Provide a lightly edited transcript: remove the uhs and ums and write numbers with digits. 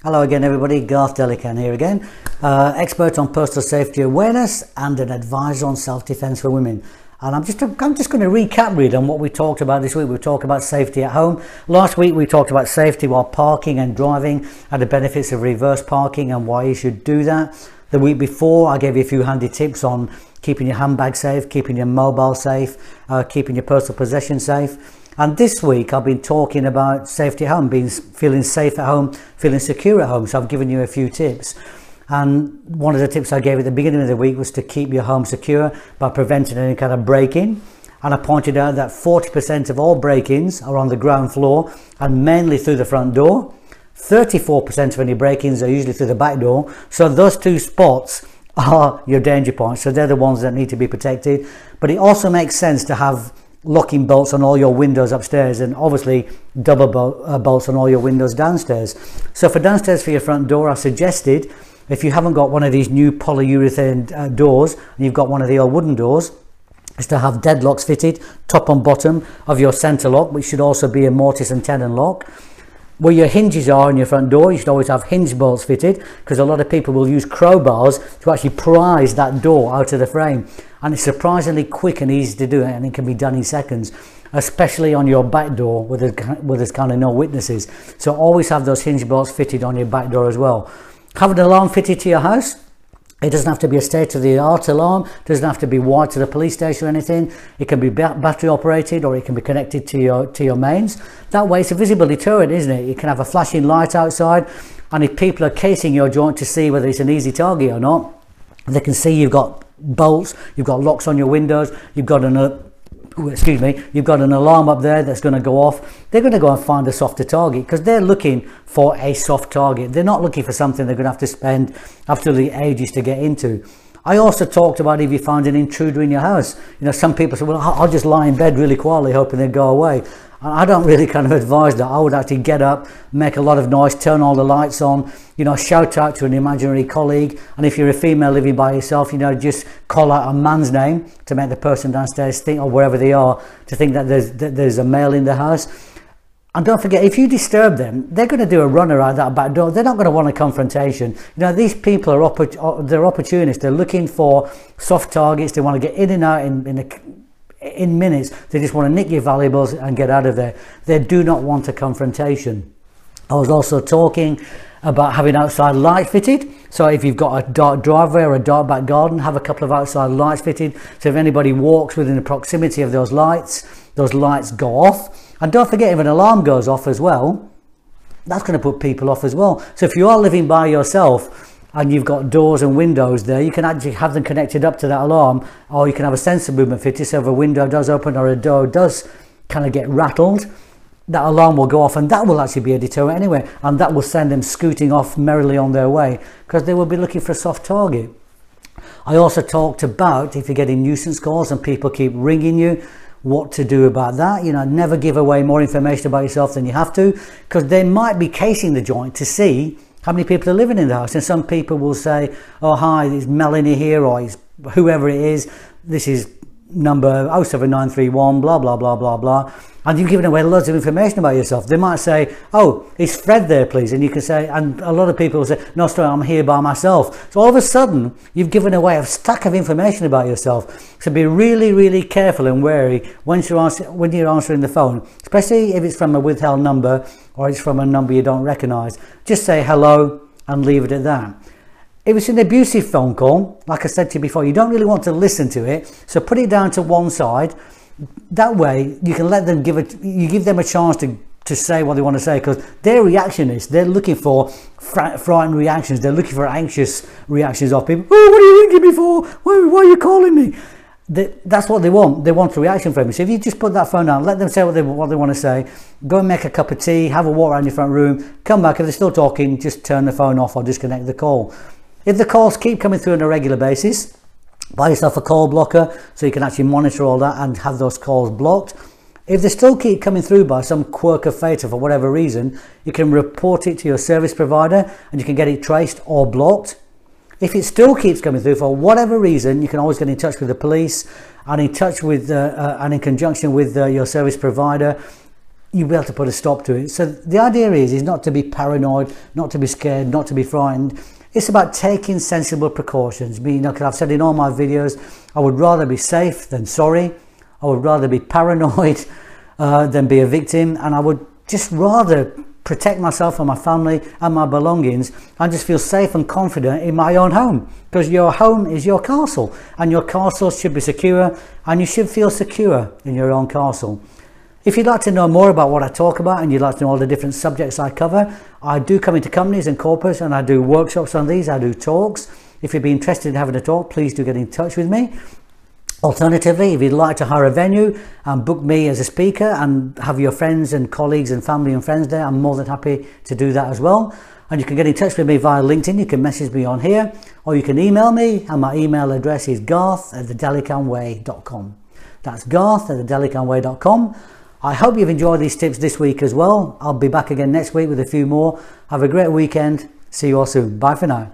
Hello again everybody, Garth Delican here again, expert on personal safety awareness and an advisor on self-defense for women. And I'm just going to recap really on what we talked about this week. We talked about safety at home. Last week we talked about safety while parking and driving and the benefits of reverse parking and why you should do that. The week before I gave you a few handy tips on keeping your handbag safe, keeping your mobile safe, keeping your personal possessions safe. And this week I've been talking about safety at home, feeling safe at home, feeling secure at home. So I've given you a few tips. And one of the tips I gave at the beginning of the week was to keep your home secure by preventing any kind of break-in. And I pointed out that 40% of all break-ins are on the ground floor and mainly through the front door. 34% of any break-ins are usually through the back door. So those two spots are your danger points. So they're the ones that need to be protected. But it also makes sense to have locking bolts on all your windows upstairs and obviously double bolts on all your windows downstairs. So for downstairs, for your front door, I suggested, if you haven't got one of these new polyurethane doors and you've got one of the old wooden doors, is to have deadlocks fitted top and bottom of your center lock, which should also be a mortise and tenon lock. Where your hinges are in your front door, you should always have hinge bolts fitted, because a lot of people will use crowbars to actually prise that door out of the frame. And it's surprisingly quick and easy to do, and it can be done in seconds, especially on your back door where there's kind of no witnesses. So always have those hinge bolts fitted on your back door as well. Have an alarm fitted to your house. It doesn't have to be a state-of-the-art alarm. It doesn't have to be wired to the police station or anything. It can be battery operated, or it can be connected to your mains. That way it's a visible deterrent, isn't it? You can have a flashing light outside, and if people are casing your joint to see whether it's an easy target or not, they can see you've got bolts, you've got locks on your windows, you've got an alarm up there that's going to go off. They're going to go and find a softer target because they're looking for a soft target. They're not looking for something they're going to have to spend absolutely ages to get into. I also talked about if you find an intruder in your house. You know, some people say, well, I'll just lie in bed really quietly hoping they go away. I don't really kind of advise that. I would actually get up, make a lot of noise, turn all the lights on, you know, shout out to an imaginary colleague. And if you're a female living by yourself, you know, just call out a man's name to make the person downstairs think, or wherever they are, to think that there's a male in the house. And don't forget, if you disturb them, they're going to do a runner out that back door. They're not going to want a confrontation. You know, these people they're opportunists. They're looking for soft targets. They want to get in and out in minutes. They just want to nick your valuables and get out of there. They do not want a confrontation. I was also talking about having outside lights fitted. So if you've got a dark driveway or a dark back garden, have a couple of outside lights fitted. So if anybody walks within the proximity of those lights go off. And don't forget, if an alarm goes off as well, that's going to put people off as well. So if you are living by yourself and you've got doors and windows there, you can actually have them connected up to that alarm, or you can have a sensor movement fitted, so if a window does open or a door does kind of get rattled, that alarm will go off, and that will actually be a deterrent anyway, and that will send them scooting off merrily on their way, because they will be looking for a soft target. I also talked about if you're getting nuisance calls and people keep ringing you, what to do about that. You know, never give away more information about yourself than you have to, because they might be casing the joint to see how many people are living in the house. And some people will say, oh hi, it's Melanie here, or it's whoever it is, this is number 07931 blah blah blah blah blah, and you've given away loads of information about yourself. They might say, oh, is Fred there please? And you can say, and a lot of people will say, no sorry, I'm here by myself. So all of a sudden you've given away a stack of information about yourself. So be really, really careful and wary when you're answering the phone, especially if it's from a withheld number or it's from a number you don't recognize. Just say hello and leave it at that. If it's an abusive phone call, like I said to you before, you don't really want to listen to it, so put it down to one side. That way you can let them you give them a chance to say what they want to say, because their reaction is, they're looking for frightened reactions, they're looking for anxious reactions of people. Oh, what are you ringing me for? Why are you calling me? That's what they want. They want a reaction from you. So if you just put that phone down, let them say what they want to say, go and make a cup of tea, have a walk around your front room, come back. If they're still talking, just turn the phone off or disconnect the call. If the calls keep coming through on a regular basis, buy yourself a call blocker so you can actually monitor all that and have those calls blocked. If they still keep coming through by some quirk of fate or for whatever reason, you can report it to your service provider and you can get it traced or blocked. If it still keeps coming through for whatever reason, you can always get in touch with the police and in conjunction with your service provider. you'll be able to put a stop to it. So the idea is not to be paranoid, not to be scared, not to be frightened. It's about taking sensible precautions. Because I've said in all my videos, I would rather be safe than sorry. I would rather be paranoid than be a victim, and I would just rather protect myself and my family and my belongings and just feel safe and confident in my own home, because your home is your castle, and your castle should be secure, and you should feel secure in your own castle. If you'd like to know more about what I talk about, and you'd like to know all the different subjects I cover, I do come into companies and corporates and I do workshops on these. I do talks. If you'd be interested in having a talk, please do get in touch with me. Alternatively, if you'd like to hire a venue and book me as a speaker and have your friends and colleagues and family and friends there, I'm more than happy to do that as well. And you can get in touch with me via LinkedIn. You can message me on here, or you can email me, and my email address is garth@thedelicanway.com. That's garth@thedelicanway.com. I hope you've enjoyed these tips this week as well. I'll be back again next week with a few more. Have a great weekend. See you all soon. Bye for now.